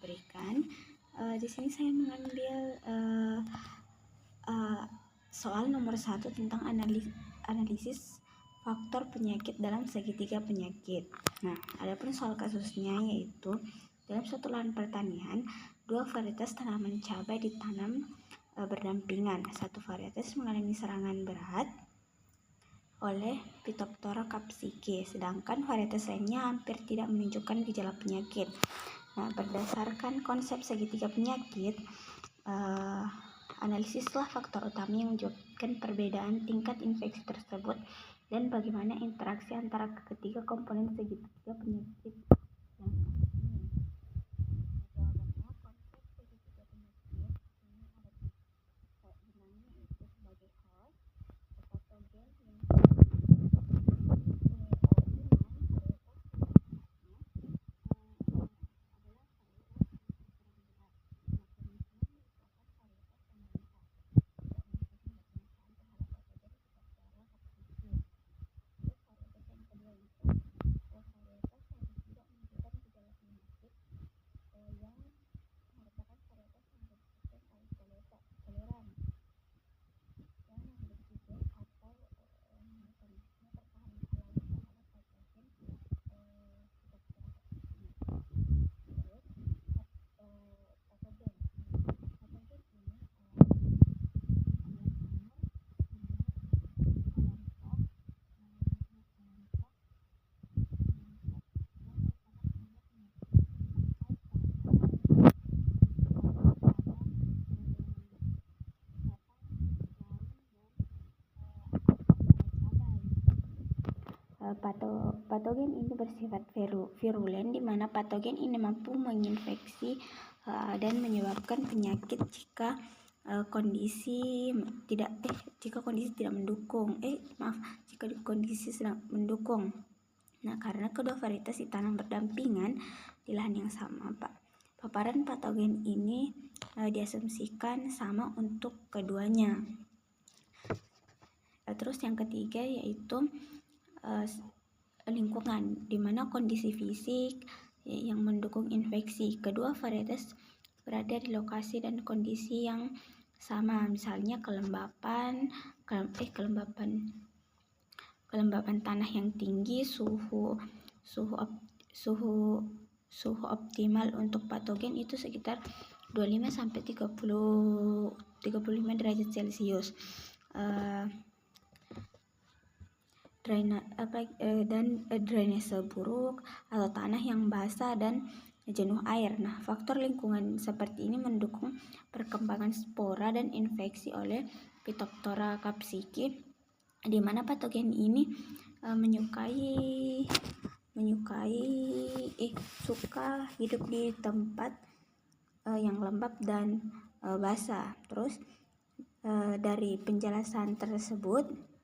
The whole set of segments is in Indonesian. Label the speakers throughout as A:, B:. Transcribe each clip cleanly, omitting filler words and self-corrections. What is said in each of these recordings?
A: berikan. Di sini saya mengambil soal nomor 1 tentang analisis faktor penyakit dalam segitiga penyakit. Nah, adapun soal kasusnya yaitu dalam suatu lahan pertanian, 2 varietas tanaman cabai ditanam berdampingan. Satu varietas mengalami serangan berat oleh Phytophthora capsicum, sedangkan varietas lainnya hampir tidak menunjukkan gejala penyakit. Nah, berdasarkan konsep segitiga penyakit, analisislah faktor utama yang menyebabkan perbedaan tingkat infeksi tersebut dan bagaimana interaksi antara ketiga komponen segitiga penyakit. Patogen ini bersifat virulen, di mana patogen ini mampu menginfeksi dan menyebabkan penyakit jika kondisi tidak mendukung. Jika kondisi sedang mendukung. Nah, karena kedua varietas ditanam berdampingan di lahan yang sama, paparan patogen ini diasumsikan sama untuk keduanya. Terus yang ketiga yaitu lingkungan, di mana kondisi fisik yang mendukung infeksi. Kedua varietas berada di lokasi dan kondisi yang sama, misalnya kelembapan tanah yang tinggi, suhu optimal untuk patogen itu sekitar 25 sampai 35 derajat Celcius. Drainase buruk atau tanah yang basah dan jenuh air. Nah, faktor lingkungan seperti ini mendukung perkembangan spora dan infeksi oleh Phytophthora capsicum, di mana patogen ini suka hidup di tempat yang lembab dan basah. Terus dari penjelasan tersebut,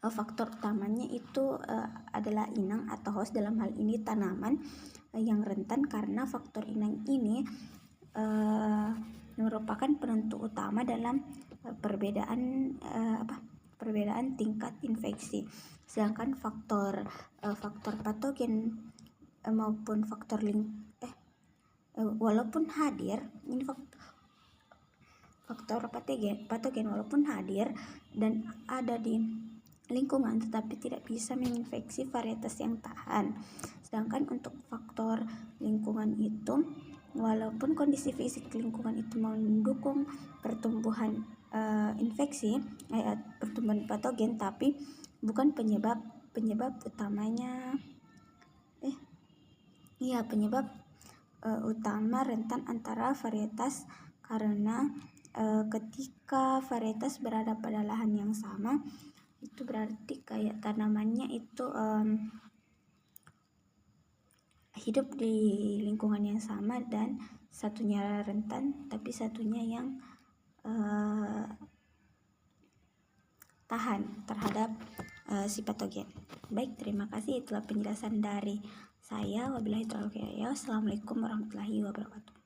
A: faktor utamanya itu adalah inang atau host, dalam hal ini tanaman yang rentan, karena faktor inang ini merupakan penentu utama dalam perbedaan tingkat infeksi. Sedangkan faktor patogen maupun walaupun hadir, ini faktor patogen walaupun hadir dan ada di lingkungan, tetapi tidak bisa menginfeksi varietas yang tahan. Sedangkan untuk faktor lingkungan itu, walaupun kondisi fisik lingkungan itu mendukung pertumbuhan pertumbuhan patogen, tapi bukan penyebab utamanya. Penyebab utama rentan antara varietas, karena ketika varietas berada pada lahan yang sama, itu berarti kayak tanamannya itu hidup di lingkungan yang sama, dan satunya rentan tapi satunya yang tahan terhadap si patogen. Baik, terima kasih. Itulah penjelasan dari saya. Wabillahi taufiq wal hidayah. Assalamualaikum warahmatullahi wabarakatuh.